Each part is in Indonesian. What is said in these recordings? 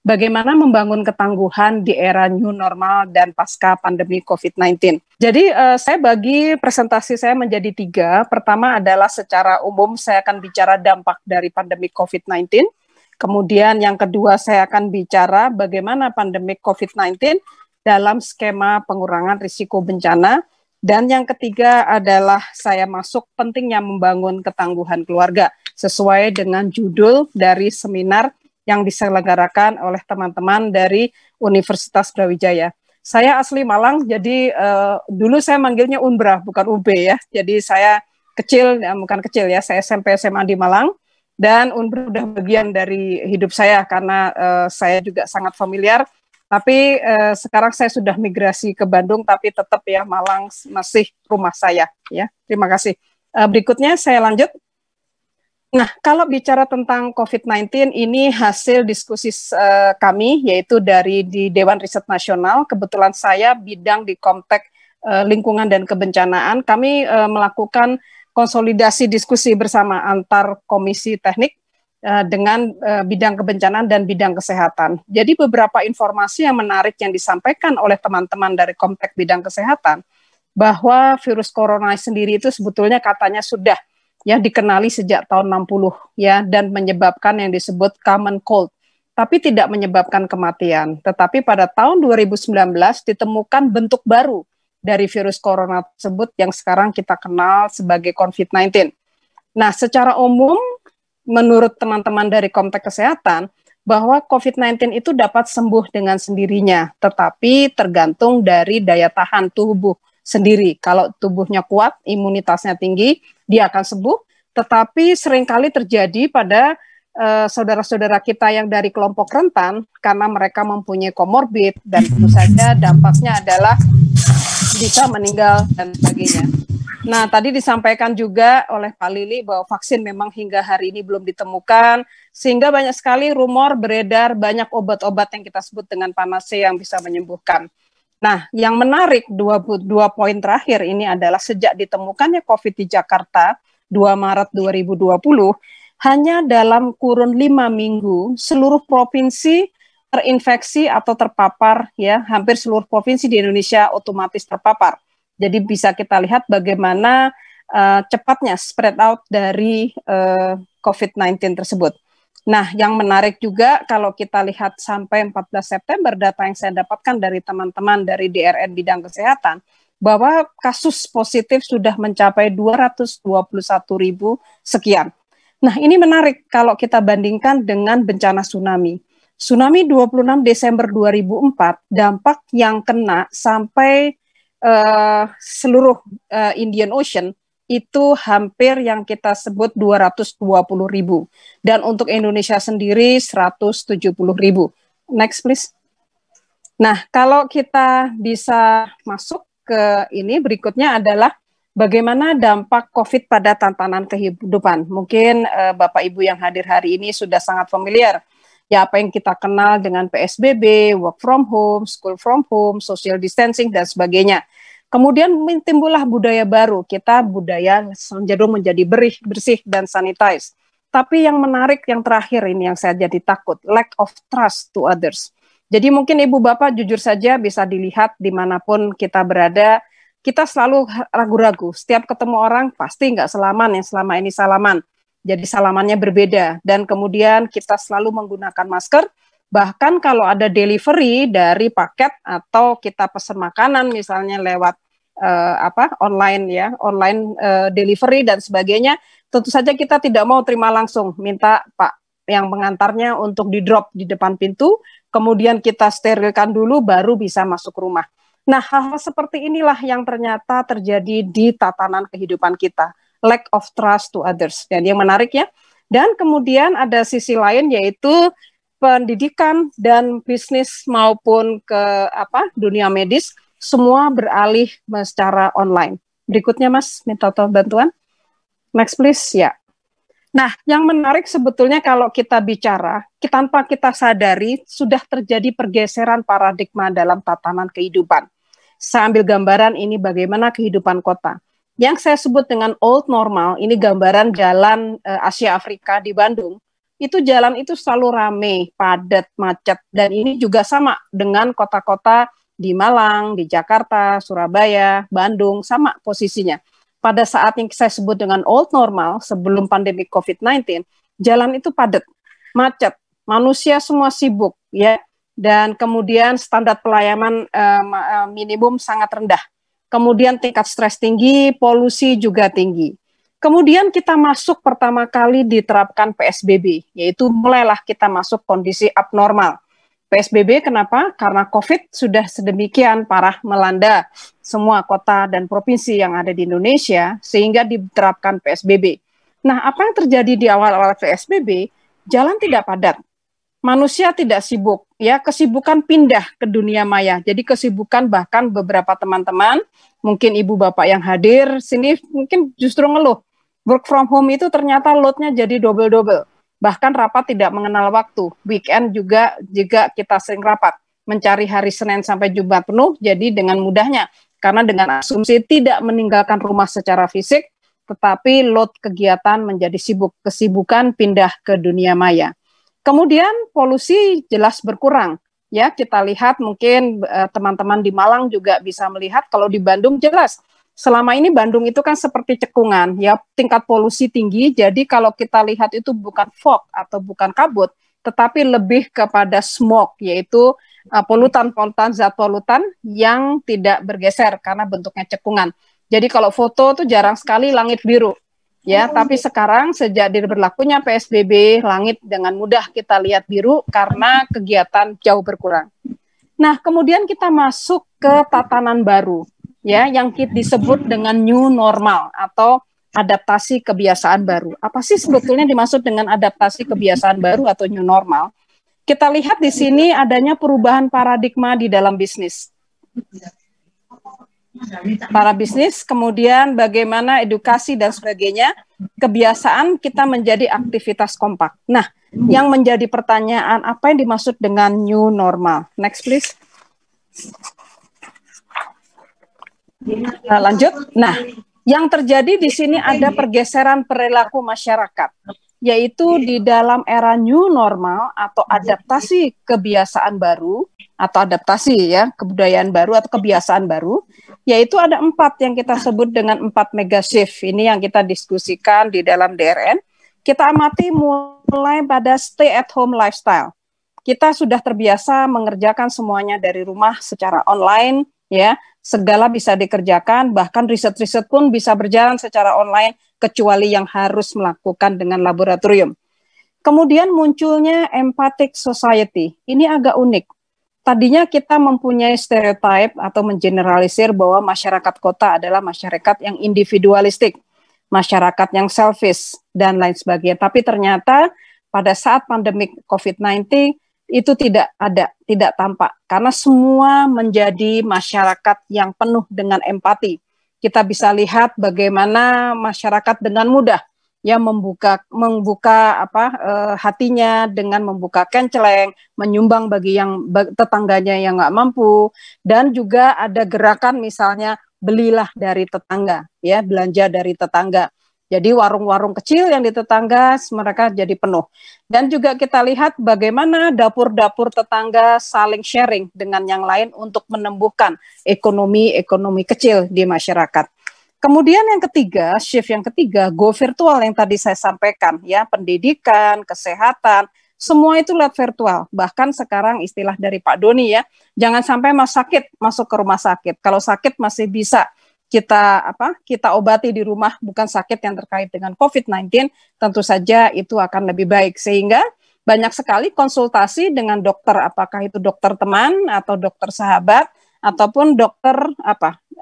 bagaimana membangun ketangguhan di era new normal dan pasca pandemi COVID-19. Jadi saya bagi presentasi saya menjadi 3. Pertama adalah secara umum saya akan bicara dampak dari pandemi COVID-19. Kemudian yang kedua saya akan bicara bagaimana pandemi COVID-19 dalam skema pengurangan risiko bencana. Dan yang ketiga adalah saya masuk pentingnya membangun ketangguhan keluarga sesuai dengan judul dari seminar yang diselenggarakan oleh teman-teman dari Universitas Brawijaya. Saya asli Malang, jadi dulu saya manggilnya Unbra, bukan UB ya. Jadi saya kecil, bukan kecil ya, saya SMP SMA di Malang, dan Unbra udah bagian dari hidup saya karena saya juga sangat familiar. Tapi sekarang saya sudah migrasi ke Bandung, tapi tetap ya Malang masih rumah saya. Ya, terima kasih. Berikutnya saya lanjut. Nah, kalau bicara tentang COVID-19, ini hasil diskusi kami, yaitu di Dewan Riset Nasional. Kebetulan saya bidang di Komtek Lingkungan dan Kebencanaan. Kami melakukan konsolidasi diskusi bersama antar komisi teknik dengan bidang kebencanaan dan bidang kesehatan. Jadi beberapa informasi yang menarik yang disampaikan oleh teman-teman dari Komtek bidang kesehatan, bahwa virus corona sendiri itu sebetulnya katanya sudah ya dikenali sejak tahun 60 ya, dan menyebabkan yang disebut common cold, tapi tidak menyebabkan kematian. Tetapi pada tahun 2019 ditemukan bentuk baru dari virus corona tersebut yang sekarang kita kenal sebagai COVID-19. Nah, secara umum menurut teman-teman dari Komtek Kesehatan bahwa COVID-19 itu dapat sembuh dengan sendirinya, tetapi tergantung dari daya tahan tubuh sendiri. Kalau tubuhnya kuat, imunitasnya tinggi, dia akan sembuh, tetapi seringkali terjadi pada saudara-saudara kita yang dari kelompok rentan karena mereka mempunyai komorbid dan tentu saja dampaknya adalah bisa meninggal dan sebagainya. Nah, tadi disampaikan juga oleh Pak Lili bahwa vaksin memang hingga hari ini belum ditemukan, sehingga banyak sekali rumor beredar banyak obat-obat yang kita sebut dengan panacea yang bisa menyembuhkan. Nah, yang menarik dua poin terakhir ini adalah sejak ditemukannya COVID di Jakarta 2 Maret 2020, hanya dalam kurun 5 minggu seluruh provinsi terinfeksi atau terpapar, ya hampir seluruh provinsi di Indonesia otomatis terpapar. Jadi bisa kita lihat bagaimana cepatnya spread out dari COVID-19 tersebut. Nah, yang menarik juga kalau kita lihat sampai 14 September data yang saya dapatkan dari teman-teman dari DRN bidang kesehatan, bahwa kasus positif sudah mencapai 221.000 sekian. Nah, ini menarik kalau kita bandingkan dengan bencana tsunami. Tsunami 26 Desember 2004, dampak yang kena sampai seluruh Indian Ocean itu hampir yang kita sebut 220.000. Dan untuk Indonesia sendiri 170.000. Next please. Nah, kalau kita bisa masuk ke ini, berikutnya adalah bagaimana dampak COVID pada tatanan kehidupan. Mungkin Bapak Ibu yang hadir hari ini sudah sangat familiar. Ya, apa yang kita kenal dengan PSBB, work from home, school from home, social distancing, dan sebagainya. Kemudian timbullah budaya baru, kita budaya cenderung menjadi bersih dan sanitize. Tapi yang menarik yang terakhir ini yang saya jadi takut, lack of trust to others. Jadi mungkin Ibu Bapak jujur saja bisa dilihat dimanapun kita berada, kita selalu ragu-ragu. Setiap ketemu orang pasti nggak salaman yang selama ini salaman. Jadi salamannya berbeda. Dan kemudian kita selalu menggunakan masker. Bahkan kalau ada delivery dari paket atau kita pesan makanan misalnya lewat online ya, online delivery dan sebagainya, tentu saja kita tidak mau terima langsung, minta Pak yang mengantarnya untuk di drop di depan pintu, kemudian kita sterilkan dulu baru bisa masuk rumah. Nah, hal-hal seperti inilah yang ternyata terjadi di tatanan kehidupan kita, lack of trust to others. Dan yang menarik ya, dan kemudian ada sisi lain yaitu pendidikan dan bisnis maupun ke dunia medis semua beralih secara online. Berikutnya Mas, minta bantuan. Next please, ya. Nah, yang menarik sebetulnya kalau kita bicara, tanpa kita sadari, sudah terjadi pergeseran paradigma dalam tatanan kehidupan. Saya ambil gambaran ini bagaimana kehidupan kota. Yang saya sebut dengan old normal, ini gambaran jalan Asia Afrika di Bandung. itu jalan itu selalu ramai, padat, macet. Dan ini juga sama dengan kota-kota di Malang, di Jakarta, Surabaya, Bandung, sama posisinya. Pada saat yang saya sebut dengan old normal, sebelum pandemi COVID-19, jalan itu padat, macet, manusia semua sibuk, ya, dan kemudian standar pelayanan minimum sangat rendah. Kemudian tingkat stres tinggi, polusi juga tinggi. Kemudian kita masuk pertama kali diterapkan PSBB, yaitu mulailah kita masuk kondisi abnormal. PSBB kenapa? Karena COVID sudah sedemikian parah melanda semua kota dan provinsi yang ada di Indonesia, sehingga diterapkan PSBB. Nah, apa yang terjadi di awal-awal PSBB? Jalan tidak padat, manusia tidak sibuk, ya, kesibukan pindah ke dunia maya. Jadi kesibukan bahkan beberapa teman-teman, mungkin ibu bapak yang hadir sini mungkin justru ngeluh. Work from home itu ternyata load-nya jadi double-double. Bahkan rapat tidak mengenal waktu. Weekend juga kita sering rapat. Mencari hari Senin sampai Jumat penuh, jadi dengan mudahnya. Karena dengan asumsi tidak meninggalkan rumah secara fisik, tetapi load kegiatan menjadi sibuk. Kesibukan pindah ke dunia maya. Kemudian polusi jelas berkurang. Ya, kita lihat mungkin teman-teman di Malang juga bisa melihat, kalau di Bandung jelas. Selama ini Bandung itu kan seperti cekungan, ya, tingkat polusi tinggi, jadi kalau kita lihat itu bukan fog atau bukan kabut, tetapi lebih kepada smoke, yaitu polutan-polutan, zat polutan yang tidak bergeser karena bentuknya cekungan. Jadi kalau foto tuh jarang sekali langit biru, ya, tapi sekarang sejak diberlakunya PSBB, langit dengan mudah kita lihat biru karena kegiatan jauh berkurang. Nah, kemudian kita masuk ke tatanan baru, ya, yang disebut dengan new normal atau adaptasi kebiasaan baru. Apa sih sebetulnya dimaksud dengan adaptasi kebiasaan baru atau new normal? Kita lihat di sini adanya perubahan paradigma di dalam bisnis. Para bisnis, kemudian bagaimana edukasi dan sebagainya, kebiasaan kita menjadi aktivitas kompak. Nah, yang menjadi pertanyaan, apa yang dimaksud dengan new normal? Next, please. Lanjut. Nah, yang terjadi di sini ada pergeseran perilaku masyarakat, yaitu di dalam era new normal atau adaptasi kebiasaan baru, atau adaptasi, ya, kebudayaan baru atau kebiasaan baru, yaitu ada 4 yang kita sebut dengan 4 mega shift. Ini yang kita diskusikan di dalam DRN. Kita amati mulai pada stay at home lifestyle. Kita sudah terbiasa mengerjakan semuanya dari rumah secara online, ya, segala bisa dikerjakan, bahkan riset-riset pun bisa berjalan secara online, kecuali yang harus melakukan dengan laboratorium. Kemudian munculnya empathic society. Ini agak unik. Tadinya kita mempunyai stereotip atau mengeneralisir bahwa masyarakat kota adalah masyarakat yang individualistik, masyarakat yang selfish, dan lain sebagainya. Tapi ternyata pada saat pandemi COVID-19, itu tidak ada, tidak tampak, karena semua menjadi masyarakat yang penuh dengan empati. Kita bisa lihat bagaimana masyarakat dengan mudah, ya, membuka hatinya dengan membuka kenceleng, menyumbang bagi yang tetangganya yang nggak mampu, dan juga ada gerakan misalnya belilah dari tetangga, ya, belanja dari tetangga. Jadi warung-warung kecil yang di tetangga mereka jadi penuh. Dan juga kita lihat bagaimana dapur-dapur tetangga saling sharing dengan yang lain untuk menumbuhkan ekonomi kecil di masyarakat. Kemudian yang ketiga, shift yang ketiga, go virtual yang tadi saya sampaikan, ya, pendidikan, kesehatan, semua itu lewat virtual. Bahkan sekarang istilah dari Pak Doni, ya, jangan sampai sakit masuk ke rumah sakit. Kalau sakit masih bisa kita obati di rumah, bukan sakit yang terkait dengan COVID-19, tentu saja itu akan lebih baik. Sehingga banyak sekali konsultasi dengan dokter, apakah itu dokter teman atau dokter sahabat ataupun dokter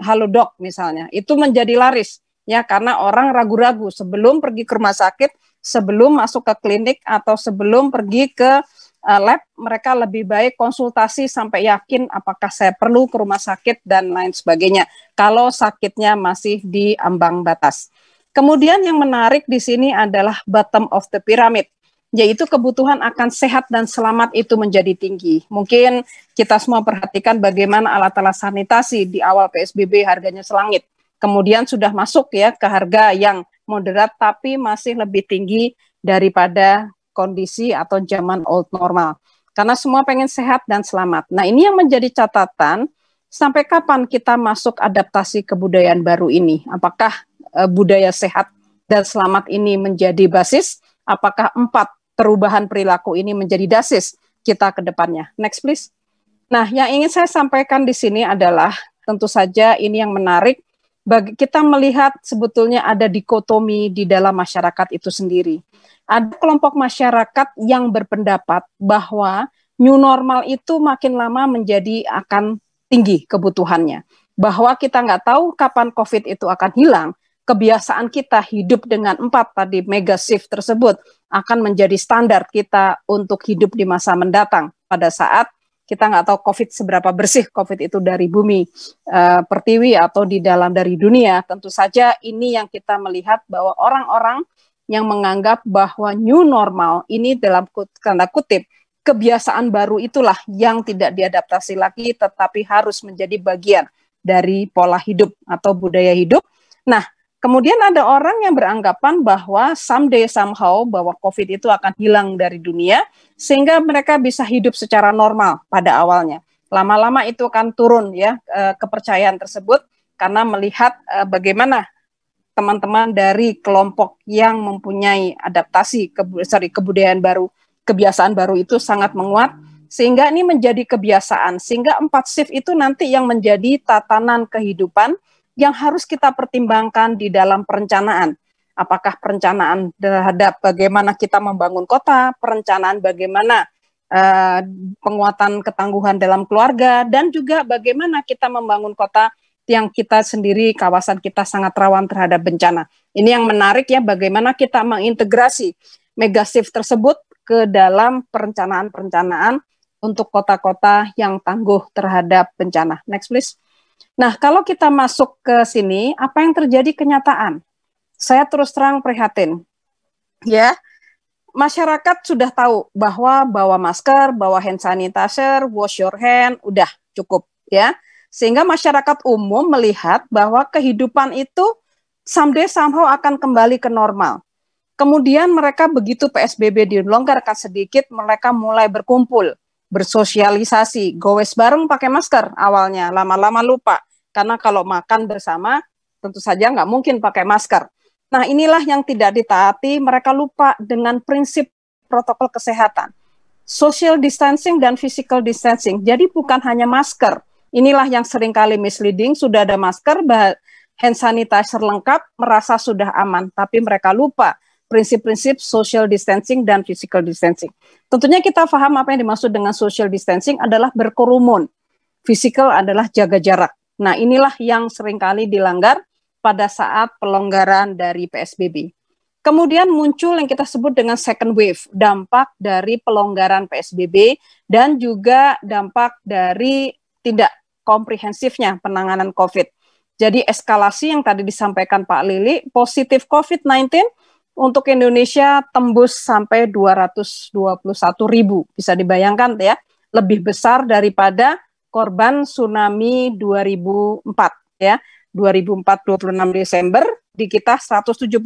halodoc misalnya, itu menjadi laris, ya, karena orang ragu-ragu sebelum pergi ke rumah sakit, sebelum masuk ke klinik atau sebelum pergi ke lab, mereka lebih baik konsultasi sampai yakin apakah saya perlu ke rumah sakit dan lain sebagainya, kalau sakitnya masih di ambang batas. Kemudian yang menarik di sini adalah bottom of the pyramid, yaitu kebutuhan akan sehat dan selamat itu menjadi tinggi. Mungkin kita semua perhatikan bagaimana alat-alat sanitasi di awal PSBB harganya selangit. Kemudian sudah masuk, ya, ke harga yang moderat tapi masih lebih tinggi daripada kondisi atau zaman old normal. Karena semua pengen sehat dan selamat. Nah, ini yang menjadi catatan, sampai kapan kita masuk adaptasi kebudayaan baru ini? Apakah budaya sehat dan selamat ini menjadi basis? Apakah 4 perubahan perilaku ini menjadi basis kita ke depannya? Next please. Nah, yang ingin saya sampaikan di sini adalah tentu saja ini yang menarik, bagi kita melihat sebetulnya ada dikotomi di dalam masyarakat itu sendiri. Ada kelompok masyarakat yang berpendapat bahwa new normal itu makin lama menjadi akan tinggi kebutuhannya. Bahwa kita nggak tahu kapan COVID itu akan hilang, kebiasaan kita hidup dengan 4 tadi mega shift tersebut akan menjadi standar kita untuk hidup di masa mendatang pada saat kita nggak tahu COVID seberapa bersih COVID itu dari bumi pertiwi atau di dalam dari dunia. Tentu saja ini yang kita melihat bahwa orang-orang yang menganggap bahwa new normal ini dalam tanda kutip kebiasaan baru itulah yang tidak diadaptasi lagi tetapi harus menjadi bagian dari pola hidup atau budaya hidup. Nah, kemudian ada orang yang beranggapan bahwa someday somehow bahwa COVID itu akan hilang dari dunia sehingga mereka bisa hidup secara normal pada awalnya. Lama-lama itu akan turun ya kepercayaan tersebut karena melihat bagaimana teman-teman dari kelompok yang mempunyai adaptasi kebudayaan baru, kebiasaan baru itu sangat menguat sehingga ini menjadi kebiasaan. Sehingga 4 shift itu nanti yang menjadi tatanan kehidupan yang harus kita pertimbangkan di dalam perencanaan. Apakah perencanaan terhadap bagaimana kita membangun kota, perencanaan bagaimana penguatan ketangguhan dalam keluarga, dan juga bagaimana kita membangun kota yang kita sendiri, kawasan kita sangat rawan terhadap bencana. Ini yang menarik ya, bagaimana kita mengintegrasi mega shift tersebut ke dalam perencanaan-perencanaan untuk kota-kota yang tangguh terhadap bencana. Next please. Nah, kalau kita masuk ke sini, apa yang terjadi kenyataan? Saya terus terang prihatin. Ya, masyarakat sudah tahu bahwa bawa masker, bawa hand sanitizer, wash your hand, udah cukup ya. Sehingga masyarakat umum melihat bahwa kehidupan itu someday somehow akan kembali ke normal. Kemudian mereka begitu PSBB dilonggarkan sedikit, mereka mulai berkumpul, bersosialisasi, gowes bareng pakai masker awalnya, lama-lama lupa. Karena kalau makan bersama, tentu saja nggak mungkin pakai masker. Nah, inilah yang tidak ditaati, mereka lupa dengan prinsip protokol kesehatan. Social distancing dan physical distancing. Jadi bukan hanya masker. Inilah yang seringkali misleading, sudah ada masker, hand sanitizer lengkap, merasa sudah aman. Tapi mereka lupa prinsip-prinsip social distancing dan physical distancing. Tentunya kita paham apa yang dimaksud dengan social distancing adalah berkerumun. Physical adalah jaga jarak. Nah, inilah yang seringkali dilanggar pada saat pelonggaran dari PSBB. Kemudian muncul yang kita sebut dengan second wave, dampak dari pelonggaran PSBB dan juga dampak dari tidak komprehensifnya penanganan COVID. Jadi eskalasi yang tadi disampaikan Pak Lili, positif COVID-19 untuk Indonesia tembus sampai 221.000, bisa dibayangkan ya, lebih besar daripada korban tsunami 2004 ya. 2004 26 Desember di kita 170.000,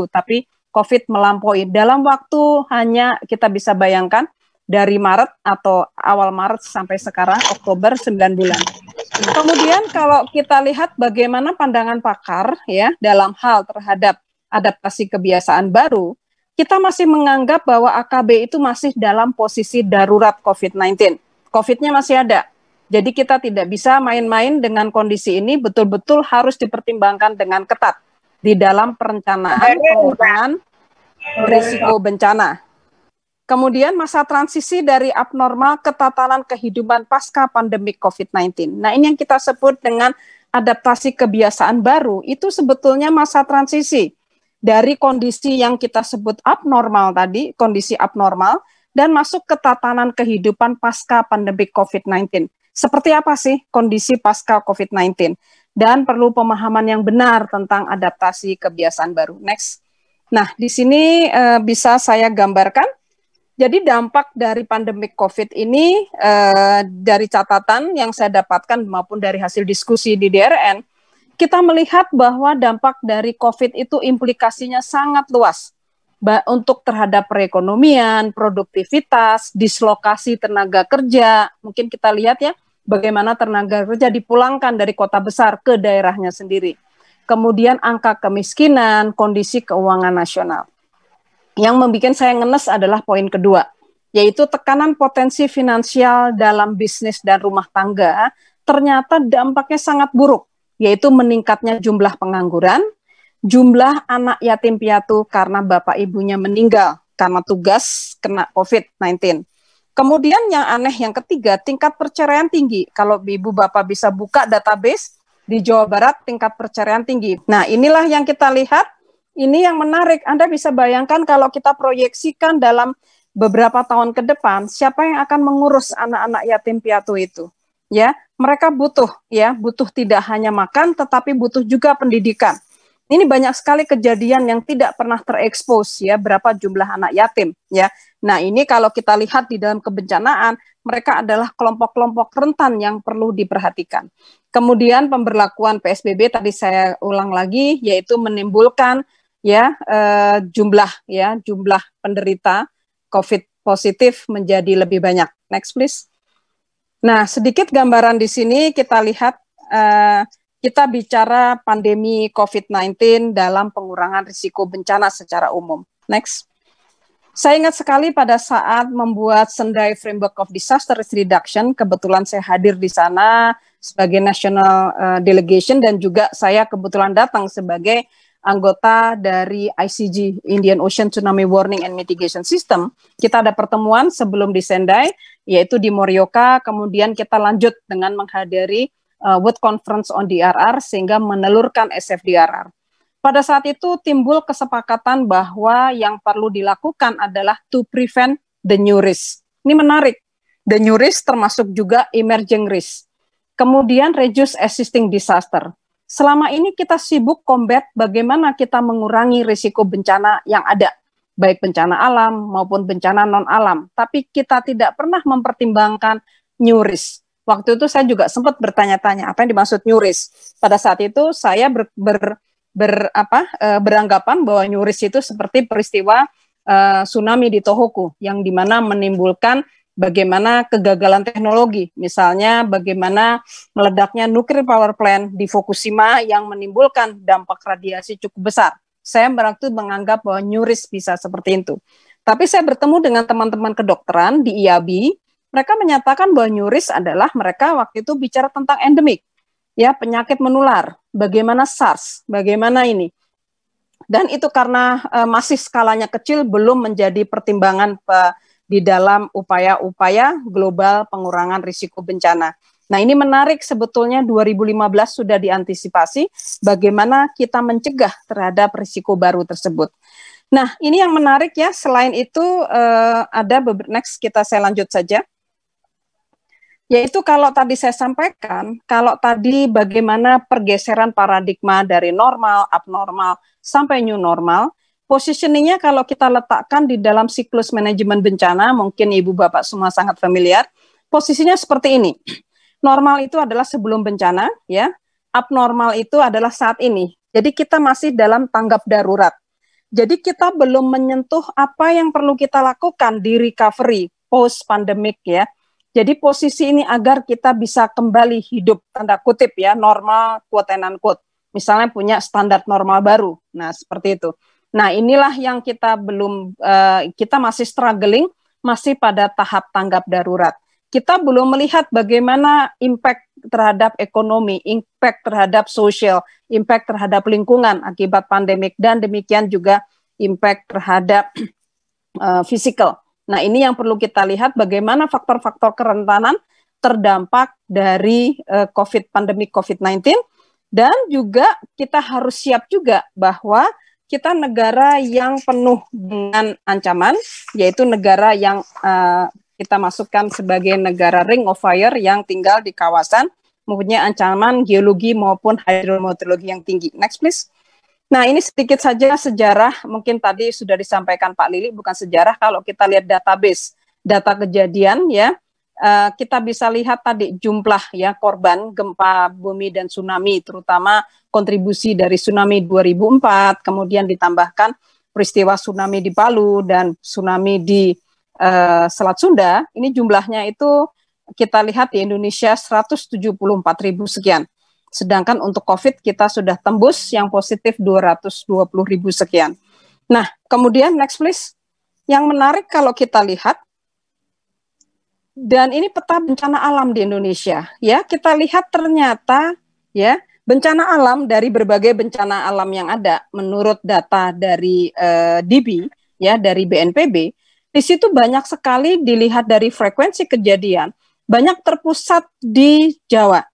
tapi COVID melampaui. Dalam waktu hanya kita bisa bayangkan dari Maret atau awal Maret sampai sekarang Oktober 9 bulan. Kemudian kalau kita lihat bagaimana pandangan pakar ya dalam hal terhadap adaptasi kebiasaan baru, kita masih menganggap bahwa AKB itu masih dalam posisi darurat COVID-19. COVID-nya masih ada. Jadi kita tidak bisa main-main dengan kondisi ini, betul-betul harus dipertimbangkan dengan ketat di dalam perencanaan pengurangan risiko bencana. Kemudian masa transisi dari abnormal ke tatanan kehidupan pasca pandemi COVID-19. Nah, ini yang kita sebut dengan adaptasi kebiasaan baru, itu sebetulnya masa transisi dari kondisi yang kita sebut abnormal tadi, kondisi abnormal, dan masuk ke tatanan kehidupan pasca pandemi COVID-19. Seperti apa sih kondisi pasca COVID-19? Dan perlu pemahaman yang benar tentang adaptasi kebiasaan baru. Next. Nah, di sini bisa saya gambarkan. Jadi dampak dari pandemi COVID ini dari catatan yang saya dapatkan maupun dari hasil diskusi di DRN, kita melihat bahwa dampak dari COVID itu implikasinya sangat luas. untuk terhadap perekonomian, produktivitas, dislokasi tenaga kerja. Mungkin kita lihat ya, bagaimana tenaga kerja dipulangkan dari kota besar ke daerahnya sendiri. Kemudian angka kemiskinan, kondisi keuangan nasional. Yang membuat saya ngenes adalah poin kedua, yaitu tekanan potensi finansial dalam bisnis dan rumah tangga ternyata dampaknya sangat buruk, yaitu meningkatnya jumlah pengangguran, jumlah anak yatim piatu karena bapak ibunya meninggal karena tugas kena COVID-19. Kemudian yang aneh yang ketiga, tingkat perceraian tinggi. Kalau ibu bapak bisa buka database di Jawa Barat, tingkat perceraian tinggi. Nah, inilah yang kita lihat, ini yang menarik. Anda bisa bayangkan kalau kita proyeksikan dalam beberapa tahun ke depan, siapa yang akan mengurus anak-anak yatim piatu itu? Ya, mereka butuh tidak hanya makan, tetapi butuh juga pendidikan. Ini banyak sekali kejadian yang tidak pernah terekspos ya, berapa jumlah anak yatim ya. Nah, ini kalau kita lihat di dalam kebencanaan, mereka adalah kelompok-kelompok rentan yang perlu diperhatikan. Kemudian pemberlakuan PSBB tadi saya ulang lagi, yaitu menimbulkan jumlah penderita COVID positif menjadi lebih banyak. Next please. Nah, sedikit gambaran di sini kita lihat kita bicara pandemi COVID-19 dalam pengurangan risiko bencana secara umum. Next. Saya ingat sekali pada saat membuat Sendai Framework of Disaster Risk Reduction, kebetulan saya hadir di sana sebagai national delegation dan juga saya kebetulan datang sebagai anggota dari ICG, Indian Ocean Tsunami Warning and Mitigation System. Kita ada pertemuan sebelum di Sendai, yaitu di Morioka, kemudian kita lanjut dengan menghadiri World Conference on DRR sehingga menelurkan SFDRR. Pada saat itu timbul kesepakatan bahwa yang perlu dilakukan adalah to prevent the new risk. Ini menarik. The new risk termasuk juga emerging risk. Kemudian reduce existing disaster. Selama ini kita sibuk combat bagaimana kita mengurangi risiko bencana yang ada, baik bencana alam maupun bencana non-alam. Tapi kita tidak pernah mempertimbangkan new risk. Waktu itu saya juga sempat bertanya-tanya apa yang dimaksud new risk. Pada saat itu saya beranggapan bahwa new risk itu seperti peristiwa tsunami di Tohoku yang dimana menimbulkan bagaimana kegagalan teknologi, misalnya bagaimana meledaknya nuclear power plant di Fukushima yang menimbulkan dampak radiasi cukup besar. Saya waktu menganggap bahwa new risk bisa seperti itu. Tapi saya bertemu dengan teman-teman kedokteran di IABI. Mereka menyatakan bahwa new risk adalah mereka waktu itu bicara tentang endemik, ya penyakit menular, bagaimana SARS, bagaimana ini. Dan itu karena masih skalanya kecil belum menjadi pertimbangan di dalam upaya-upaya global pengurangan risiko bencana. Nah, ini menarik sebetulnya 2015 sudah diantisipasi bagaimana kita mencegah terhadap risiko baru tersebut. Nah, ini yang menarik ya, selain itu ada next saya lanjut saja. Yaitu kalau tadi saya sampaikan, kalau tadi bagaimana pergeseran paradigma dari normal, abnormal, sampai new normal, positioningnya kalau kita letakkan di dalam siklus manajemen bencana, mungkin Ibu Bapak semua sangat familiar, posisinya seperti ini. Normal itu adalah sebelum bencana, ya. Abnormal itu adalah saat ini. Jadi kita masih dalam tanggap darurat. Jadi kita belum menyentuh apa yang perlu kita lakukan di recovery post-pandemic ya. Jadi posisi ini agar kita bisa kembali hidup, tanda kutip ya, normal, quote and unquote. Misalnya punya standar normal baru. Nah, seperti itu. Nah, inilah yang kita belum, kita masih struggling, masih pada tahap tanggap darurat. Kita belum melihat bagaimana impact terhadap ekonomi, impact terhadap sosial, impact terhadap lingkungan akibat pandemik, dan demikian juga impact terhadap fisikal. Nah, ini yang perlu kita lihat bagaimana faktor-faktor kerentanan terdampak dari pandemi COVID-19, dan juga kita harus siap juga bahwa kita negara yang penuh dengan ancaman, yaitu negara yang kita masukkan sebagai negara ring of fire yang tinggal di kawasan mempunyai ancaman geologi maupun hidrometeorologi yang tinggi. Next please. Nah, ini sedikit saja sejarah, mungkin tadi sudah disampaikan Pak Lili, bukan sejarah, kalau kita lihat database, data kejadian ya, kita bisa lihat tadi jumlah ya korban gempa bumi dan tsunami, terutama kontribusi dari tsunami 2004, kemudian ditambahkan peristiwa tsunami di Palu dan tsunami di Selat Sunda, ini jumlahnya itu kita lihat di Indonesia 174.000 sekian. Sedangkan untuk COVID kita sudah tembus yang positif 220.000 sekian. Nah, kemudian next please. Yang menarik kalau kita lihat, dan ini peta bencana alam di Indonesia, ya kita lihat ternyata ya bencana alam dari berbagai bencana alam yang ada menurut data dari DB ya dari BNPB. Di situ banyak sekali dilihat dari frekuensi kejadian, banyak terpusat di Jawa,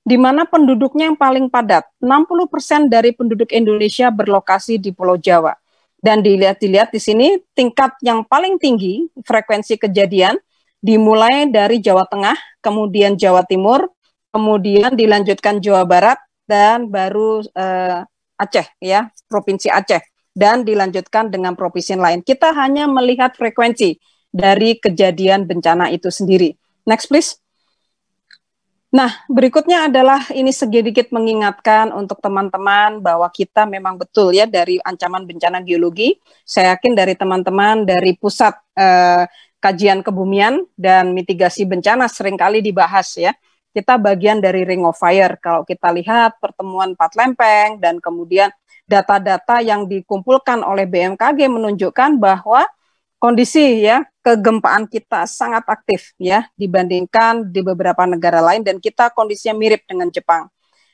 di mana penduduknya yang paling padat. 60% dari penduduk Indonesia berlokasi di Pulau Jawa. Dan dilihat di sini tingkat yang paling tinggi frekuensi kejadian dimulai dari Jawa Tengah, kemudian Jawa Timur, kemudian dilanjutkan Jawa Barat, dan baru Aceh, ya, Provinsi Aceh. Dan dilanjutkan dengan provinsi lain. Kita hanya melihat frekuensi dari kejadian bencana itu sendiri. Next please. Nah, berikutnya adalah ini sedikit mengingatkan untuk teman-teman bahwa kita memang betul ya dari ancaman bencana geologi. Saya yakin dari teman-teman dari Pusat Kajian Kebumian dan Mitigasi Bencana seringkali dibahas ya. Kita bagian dari Ring of Fire. Kalau kita lihat pertemuan Empat Lempeng dan kemudian data-data yang dikumpulkan oleh BMKG menunjukkan bahwa kondisi ya kegempaan kita sangat aktif ya dibandingkan di beberapa negara lain dan kita kondisinya mirip dengan Jepang.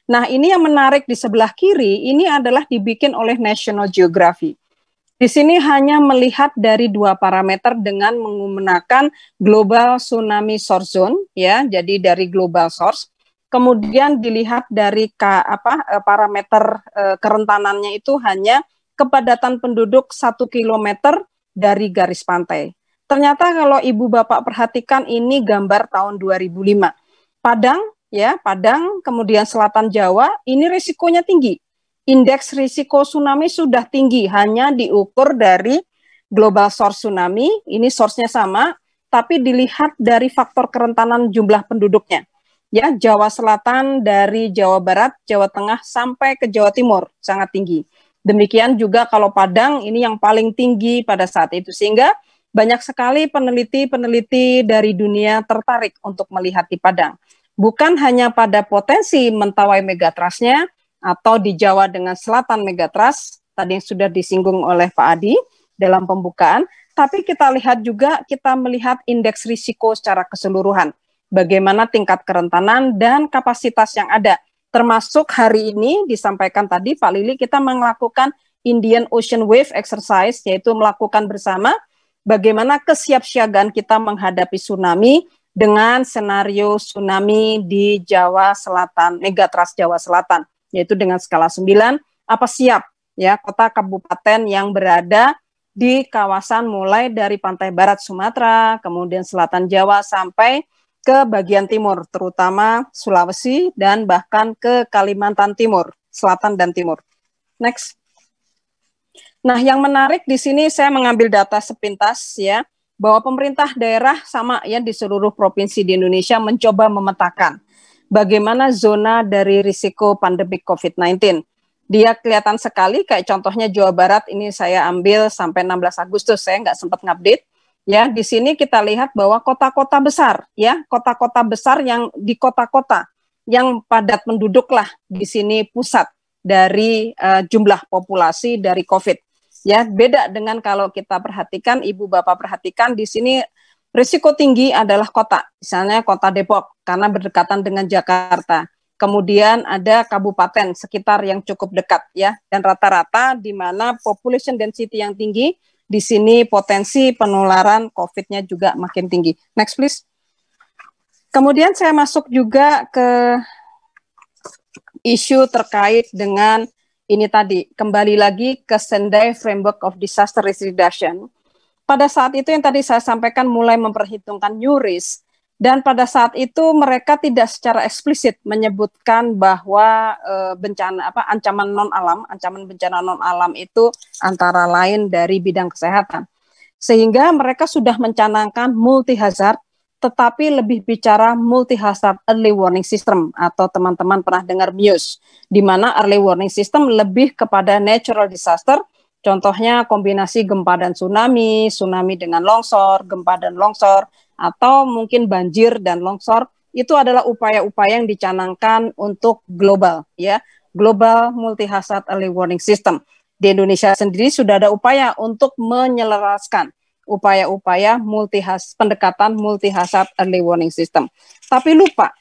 Nah, ini yang menarik di sebelah kiri ini adalah dibikin oleh National Geographic. Di sini hanya melihat dari dua parameter dengan menggunakan Global Tsunami Source Zone ya, jadi dari global source. Kemudian dilihat dari parameter kerentanannya itu hanya kepadatan penduduk 1 kilometer dari garis pantai. Ternyata kalau Ibu Bapak perhatikan ini gambar tahun 2005. Padang, kemudian selatan Jawa, ini risikonya tinggi. Indeks risiko tsunami sudah tinggi, hanya diukur dari global source tsunami, ini source-nya sama, tapi dilihat dari faktor kerentanan jumlah penduduknya. Ya, Jawa Selatan dari Jawa Barat, Jawa Tengah sampai ke Jawa Timur sangat tinggi. Demikian juga kalau Padang ini yang paling tinggi pada saat itu sehingga banyak sekali peneliti-peneliti dari dunia tertarik untuk melihat di Padang. Bukan hanya pada potensi Mentawai megatrustnya atau di Jawa dengan selatan megatrust tadi yang sudah disinggung oleh Pak Adi dalam pembukaan, tapi kita lihat juga kita melihat indeks risiko secara keseluruhan. Bagaimana tingkat kerentanan dan kapasitas yang ada. Termasuk hari ini disampaikan tadi Pak Lili, kita melakukan Indian Ocean Wave Exercise, yaitu melakukan bersama bagaimana kesiapsiagaan kita menghadapi tsunami dengan senario tsunami di Jawa Selatan, megatrust Jawa Selatan, yaitu dengan skala 9, apa siap ya kota kabupaten yang berada di kawasan mulai dari pantai barat Sumatera, kemudian selatan Jawa sampai ke bagian timur, terutama Sulawesi dan bahkan ke Kalimantan Timur, Selatan dan Timur. Next. Nah, yang menarik di sini saya mengambil data sepintas ya, bahwa pemerintah daerah sama ya di seluruh provinsi di Indonesia mencoba memetakan bagaimana zona dari risiko pandemi COVID-19. Dia kelihatan sekali, kayak contohnya Jawa Barat ini saya ambil sampai 16 Agustus, saya nggak sempat ngupdate. Ya, di sini kita lihat bahwa kota-kota besar, ya, kota-kota besar yang di kota-kota yang padat penduduk lah di sini pusat dari jumlah populasi dari COVID. Ya, beda dengan kalau kita perhatikan, Ibu Bapak perhatikan di sini risiko tinggi adalah kota, misalnya kota Depok karena berdekatan dengan Jakarta. Kemudian ada kabupaten sekitar yang cukup dekat ya, dan rata-rata di mana population density yang tinggi. Di sini potensi penularan COVID-nya juga makin tinggi. Next please. Kemudian saya masuk juga ke isu terkait dengan ini tadi, kembali lagi ke Sendai Framework of Disaster Risk Reduction. Pada saat itu yang tadi saya sampaikan mulai memperhitungkan new risk, dan pada saat itu mereka tidak secara eksplisit menyebutkan bahwa ancaman non-alam, ancaman bencana non-alam itu antara lain dari bidang kesehatan. Sehingga mereka sudah mencanangkan multi-hazard, tetapi lebih bicara multi-hazard early warning system, atau teman-teman pernah dengar MUSE, di mana early warning system lebih kepada natural disaster, Contohnya kombinasi gempa dan tsunami, tsunami dengan longsor, gempa dan longsor, atau mungkin banjir dan longsor. Itu adalah upaya-upaya yang dicanangkan untuk global, ya, Global Multi-Hazard Early Warning System. Di Indonesia sendiri sudah ada upaya untuk menyelaraskan upaya-upaya pendekatan multi-hazard early warning system. Tapi lupa,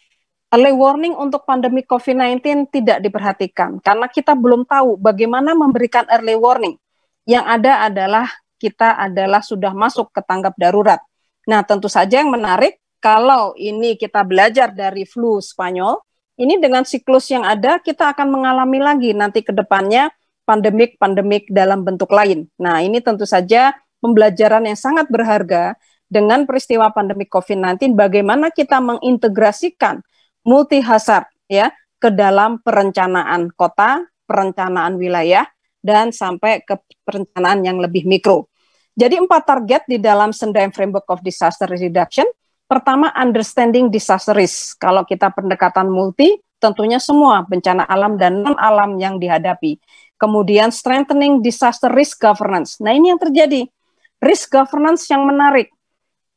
early warning untuk pandemi COVID-19 tidak diperhatikan karena kita belum tahu bagaimana memberikan early warning. Yang ada adalah kita sudah masuk ke tanggap darurat. Nah, tentu saja yang menarik kalau ini kita belajar dari flu Spanyol, ini dengan siklus yang ada kita akan mengalami lagi nanti ke depannya pandemik dalam bentuk lain. Nah, ini tentu saja pembelajaran yang sangat berharga dengan peristiwa pandemi COVID-19, bagaimana kita mengintegrasikan multi-hazard ya ke dalam perencanaan kota, perencanaan wilayah, dan sampai ke perencanaan yang lebih mikro. Jadi 4 target di dalam Sendai Framework of Disaster Reduction. Pertama, understanding disaster risk. Kalau kita pendekatan multi, tentunya semua bencana alam dan non-alam yang dihadapi. Kemudian strengthening disaster risk governance. Nah, ini yang terjadi. Risk governance yang menarik.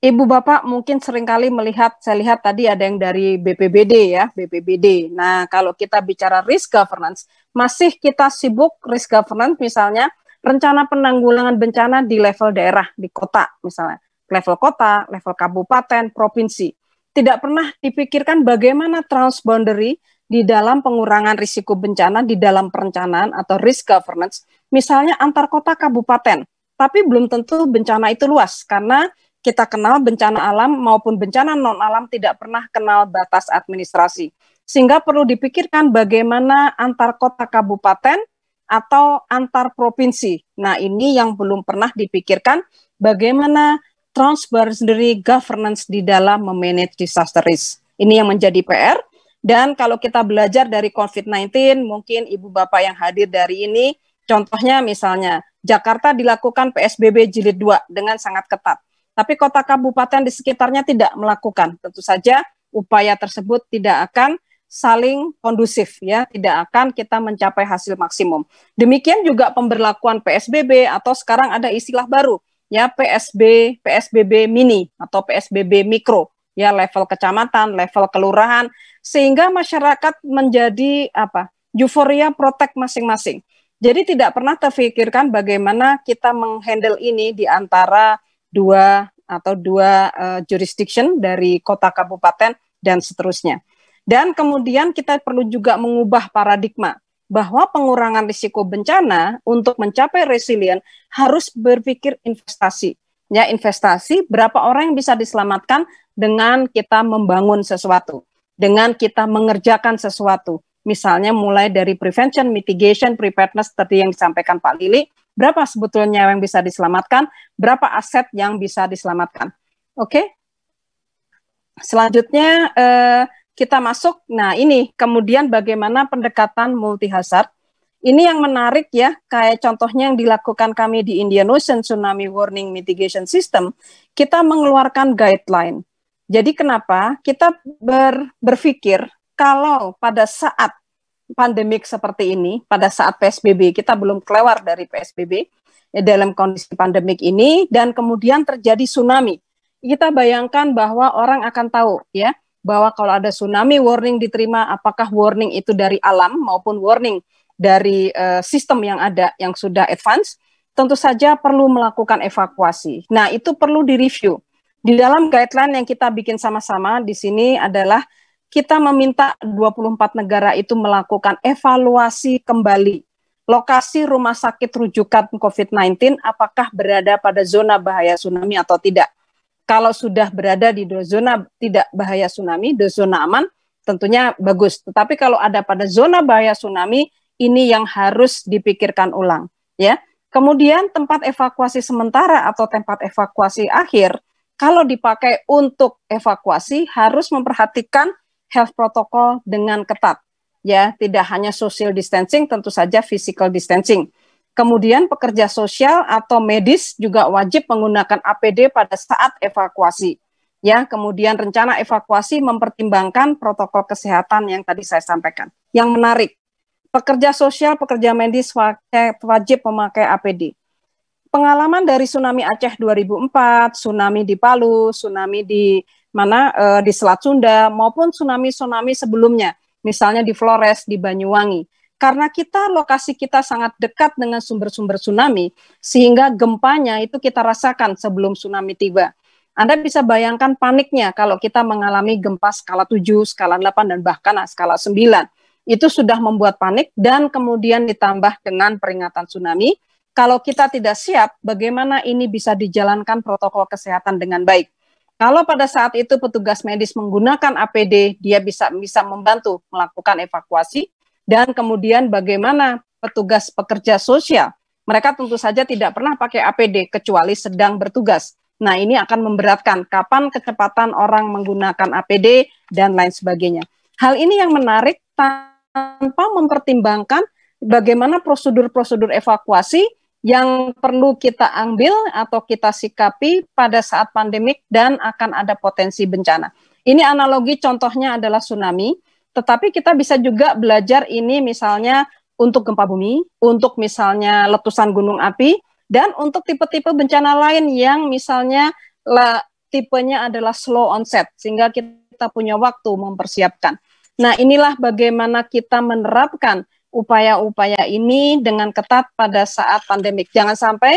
Ibu Bapak mungkin seringkali melihat, saya lihat tadi ada yang dari BPBD ya, BPBD. Nah, kalau kita bicara risk governance, masih kita sibuk risk governance misalnya rencana penanggulangan bencana di level daerah, di kota misalnya. Level kota, level kabupaten, provinsi. Tidak pernah dipikirkan bagaimana transboundary di dalam pengurangan risiko bencana di dalam perencanaan atau risk governance, misalnya antar kota kabupaten. Tapi belum tentu bencana itu luas, karena kita kenal bencana alam maupun bencana non-alam tidak pernah kenal batas administrasi. Sehingga perlu dipikirkan bagaimana antar kota kabupaten atau antar provinsi. Nah, ini yang belum pernah dipikirkan bagaimana transboundary governance di dalam memanage disaster risk. Ini yang menjadi PR. Dan kalau kita belajar dari COVID-19, mungkin Ibu Bapak yang hadir dari ini, contohnya misalnya Jakarta dilakukan PSBB jilid 2 dengan sangat ketat. Tapi kota kabupaten di sekitarnya tidak melakukan. Tentu saja upaya tersebut tidak akan saling kondusif ya, tidak akan kita mencapai hasil maksimum. Demikian juga pemberlakuan PSBB atau sekarang ada istilah baru ya, PSBB mini atau PSBB mikro ya, level kecamatan, level kelurahan, sehingga masyarakat menjadi euforia protek masing-masing. Jadi tidak pernah terfikirkan bagaimana kita menghandle ini di antara dua jurisdiction dari kota kabupaten dan seterusnya. Dan kemudian kita perlu juga mengubah paradigma bahwa pengurangan risiko bencana untuk mencapai resilient harus berpikir investasi. Ya, investasi berapa orang yang bisa diselamatkan dengan kita membangun sesuatu, dengan kita mengerjakan sesuatu. Misalnya mulai dari prevention, mitigation, preparedness tadi yang disampaikan Pak Lili, berapa sebetulnya yang bisa diselamatkan, berapa aset yang bisa diselamatkan. Oke. Selanjutnya kita masuk, nah ini kemudian bagaimana pendekatan multi-hazard. Ini yang menarik ya, kayak contohnya yang dilakukan kami di Indian Ocean Tsunami Warning Mitigation System, kita mengeluarkan guideline. Jadi kenapa? Kita berpikir kalau pada saat pandemik seperti ini, pada saat PSBB, kita belum keluar dari PSBB dalam kondisi pandemik ini, dan kemudian terjadi tsunami. Kita bayangkan bahwa orang akan tahu ya, bahwa kalau ada tsunami warning diterima, apakah warning itu dari alam maupun warning dari sistem yang ada yang sudah advance, tentu saja perlu melakukan evakuasi. Nah, itu perlu direview. Di dalam guideline yang kita bikin sama-sama di sini adalah kita meminta 24 negara itu melakukan evaluasi kembali lokasi rumah sakit rujukan COVID-19 apakah berada pada zona bahaya tsunami atau tidak. Kalau sudah berada di zona tidak bahaya tsunami, di zona aman, tentunya bagus. Tetapi kalau ada pada zona bahaya tsunami, ini yang harus dipikirkan ulang. Ya. Kemudian tempat evakuasi sementara atau tempat evakuasi akhir, kalau dipakai untuk evakuasi harus memperhatikan health protocol dengan ketat, ya, tidak hanya social distancing, tentu saja physical distancing. Kemudian pekerja sosial atau medis juga wajib menggunakan APD pada saat evakuasi, ya. Kemudian rencana evakuasi mempertimbangkan protokol kesehatan yang tadi saya sampaikan. Yang menarik, Pekerja sosial, pekerja medis wajib memakai APD. Pengalaman dari tsunami Aceh 2004, tsunami di Palu, tsunami di di Selat Sunda, maupun tsunami-tsunami sebelumnya, misalnya di Flores, di Banyuwangi. Karena lokasi kita sangat dekat dengan sumber-sumber tsunami, sehingga gempanya itu kita rasakan sebelum tsunami tiba. Anda bisa bayangkan paniknya kalau kita mengalami gempa skala 7, skala 8, dan bahkan skala 9. Itu sudah membuat panik, dan kemudian ditambah dengan peringatan tsunami. Kalau kita tidak siap, bagaimana ini bisa dijalankan protokol kesehatan dengan baik? Kalau pada saat itu petugas medis menggunakan APD, dia bisa membantu melakukan evakuasi, dan kemudian bagaimana petugas pekerja sosial? Mereka tentu saja tidak pernah pakai APD kecuali sedang bertugas. Nah, ini akan memberatkan kapan kecepatan orang menggunakan APD dan lain sebagainya. Hal ini yang menarik tanpa mempertimbangkan bagaimana prosedur-prosedur evakuasi yang perlu kita ambil atau kita sikapi pada saat pandemik dan akan ada potensi bencana. Ini analogi contohnya adalah tsunami, tetapi kita bisa juga belajar ini misalnya untuk gempa bumi, untuk misalnya letusan gunung api, dan untuk tipe-tipe bencana lain yang misalnya tipenya adalah slow onset, sehingga kita punya waktu mempersiapkan. Nah, inilah bagaimana kita menerapkan upaya-upaya ini dengan ketat pada saat pandemik. Jangan sampai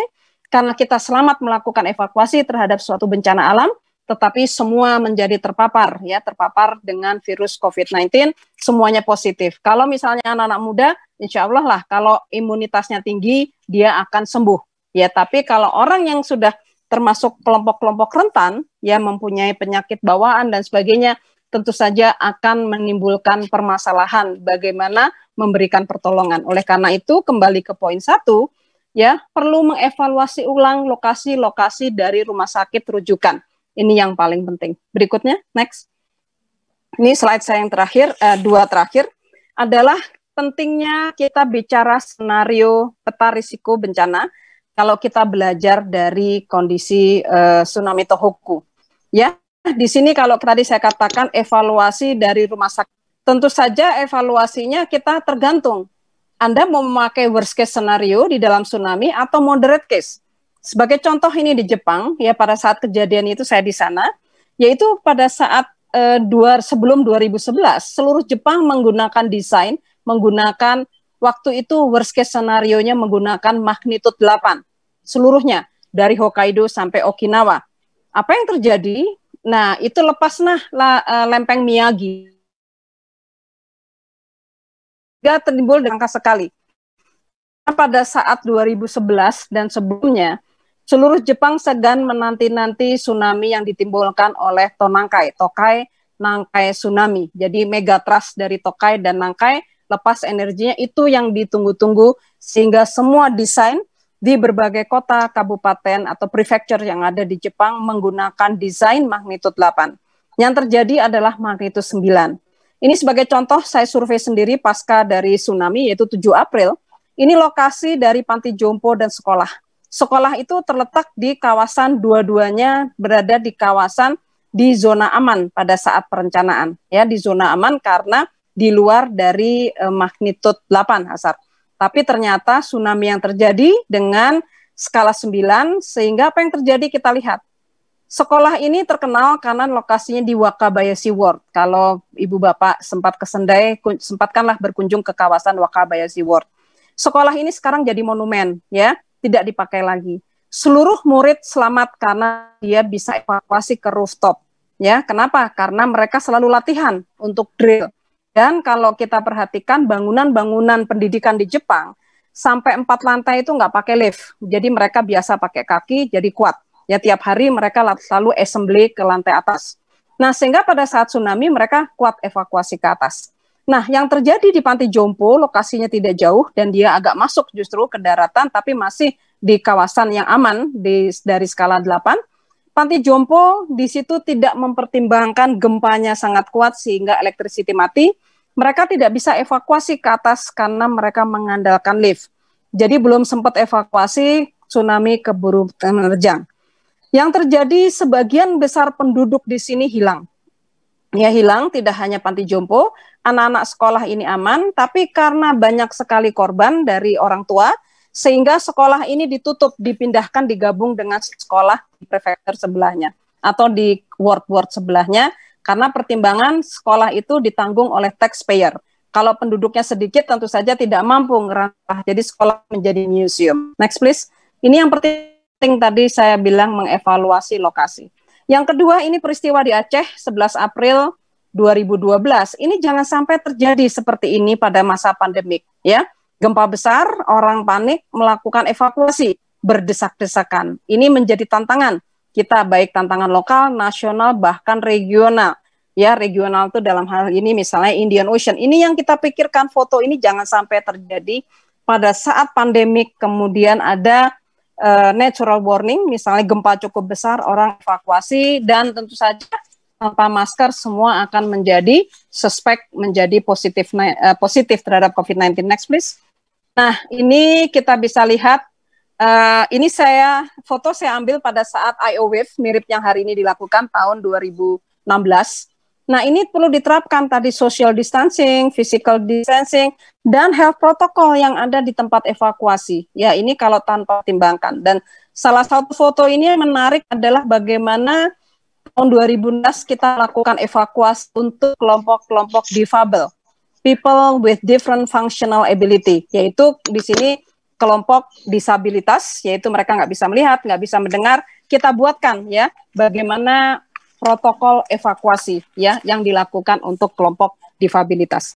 karena kita selamat melakukan evakuasi terhadap suatu bencana alam, tetapi semua menjadi terpapar terpapar dengan virus COVID-19, semuanya positif. Kalau misalnya anak-anak muda, insya Allah lah kalau imunitasnya tinggi, dia akan sembuh. Ya, tapi kalau orang yang sudah termasuk kelompok-kelompok rentan, mempunyai penyakit bawaan dan sebagainya, tentu saja akan menimbulkan permasalahan bagaimana memberikan pertolongan. Oleh karena itu, kembali ke poin 1, perlu mengevaluasi ulang lokasi-lokasi dari rumah sakit rujukan. Ini yang paling penting. Berikutnya, next. Ini slide saya yang terakhir, 2 terakhir, adalah pentingnya kita bicara skenario peta risiko bencana kalau kita belajar dari kondisi tsunami Tohoku. Di sini kalau tadi saya katakan evaluasi dari rumah sakit, tentu saja evaluasinya kita tergantung. Anda mau memakai worst case scenario di dalam tsunami atau moderate case. Sebagai contoh ini di Jepang, pada saat kejadian itu saya di sana, yaitu pada saat sebelum 2011, seluruh Jepang menggunakan menggunakan waktu itu worst case scenario-nya menggunakan magnitude 8. Seluruhnya, dari Hokkaido sampai Okinawa. Apa yang terjadi? Nah, itu lepaslah lempeng Miyagi. Dia timbul dengan angka sekali. Pada saat 2011 dan sebelumnya, seluruh Jepang sedang menanti-nanti tsunami yang ditimbulkan oleh Tokai Nankai tsunami. Jadi megatrust dari Tokai dan Nankai lepas energinya, itu yang ditunggu-tunggu, sehingga semua desain di berbagai kota, kabupaten, atau prefecture yang ada di Jepang menggunakan desain magnitude 8. Yang terjadi adalah magnitude 9. Ini sebagai contoh, saya survei sendiri pasca dari tsunami, yaitu 7 April. Ini lokasi dari panti jompo dan sekolah. Sekolah itu terletak di kawasan, dua-duanya berada di kawasan di zona aman pada saat perencanaan. Di zona aman karena di luar dari magnitude 8, Hasar. Tapi ternyata tsunami yang terjadi dengan skala 9, sehingga apa yang terjadi kita lihat. Sekolah ini terkenal karena lokasinya di Wakabayashi Ward. Kalau ibu bapak sempat ke Sendai, sempatkanlah berkunjung ke kawasan Wakabayashi Ward. Sekolah ini sekarang jadi monumen, tidak dipakai lagi. Seluruh murid selamat karena dia bisa evakuasi ke rooftop. Kenapa? Karena mereka selalu latihan untuk drill. Dan kalau kita perhatikan bangunan-bangunan pendidikan di Jepang, sampai 4 lantai itu nggak pakai lift. Jadi mereka biasa pakai kaki, jadi kuat. Tiap hari mereka selalu assembly ke lantai atas. Nah, sehingga pada saat tsunami mereka kuat evakuasi ke atas. Nah, yang terjadi di Panti Jompo, lokasinya tidak jauh, dan dia agak masuk justru ke daratan, tapi masih di kawasan yang aman dari skala 8. Panti Jompo di situ tidak mempertimbangkan gempanya sangat kuat sehingga electricity mati. Mereka tidak bisa evakuasi ke atas karena mereka mengandalkan lift. Jadi belum sempat evakuasi, tsunami keburu menerjang. Yang terjadi, sebagian besar penduduk di sini hilang. Ya hilang, tidak hanya panti jompo, anak-anak sekolah ini aman, tapi karena banyak sekali korban dari orang tua, sehingga sekolah ini ditutup, dipindahkan, digabung dengan sekolah di prefektur sebelahnya, atau di ward-ward sebelahnya, karena pertimbangan sekolah itu ditanggung oleh taxpayer. Kalau penduduknya sedikit, tentu saja tidak mampu ngerantah, jadi sekolah menjadi museum. Next please. Ini yang penting tadi saya bilang mengevaluasi lokasi. Yang kedua, ini peristiwa di Aceh 11 April 2012. Ini jangan sampai terjadi seperti ini pada masa pandemik, ya. Gempa besar, orang panik, melakukan evakuasi, berdesak-desakan. Ini menjadi tantangan kita, baik tantangan lokal, nasional, bahkan regional. Ya, regional itu dalam hal ini misalnya Indian Ocean. Ini yang kita pikirkan, foto ini jangan sampai terjadi pada saat pandemik, kemudian ada natural warning, misalnya gempa cukup besar, orang evakuasi, dan tentu saja tanpa masker semua akan menjadi suspek, menjadi positif terhadap COVID-19. Next please. Nah, ini kita bisa lihat, ini foto saya ambil pada saat I.O. Wave, mirip yang hari ini dilakukan tahun 2016. Nah, ini perlu diterapkan tadi social distancing, physical distancing, dan health protocol yang ada di tempat evakuasi. Ya, ini kalau tanpa pertimbangkan. Dan salah satu foto ini yang menarik adalah bagaimana tahun 2016 kita lakukan evakuasi untuk kelompok-kelompok difabel, people with different functional ability, yaitu di sini kelompok disabilitas, yaitu mereka nggak bisa melihat, nggak bisa mendengar. Kita buatkan ya bagaimana protokol evakuasi ya yang dilakukan untuk kelompok difabilitas.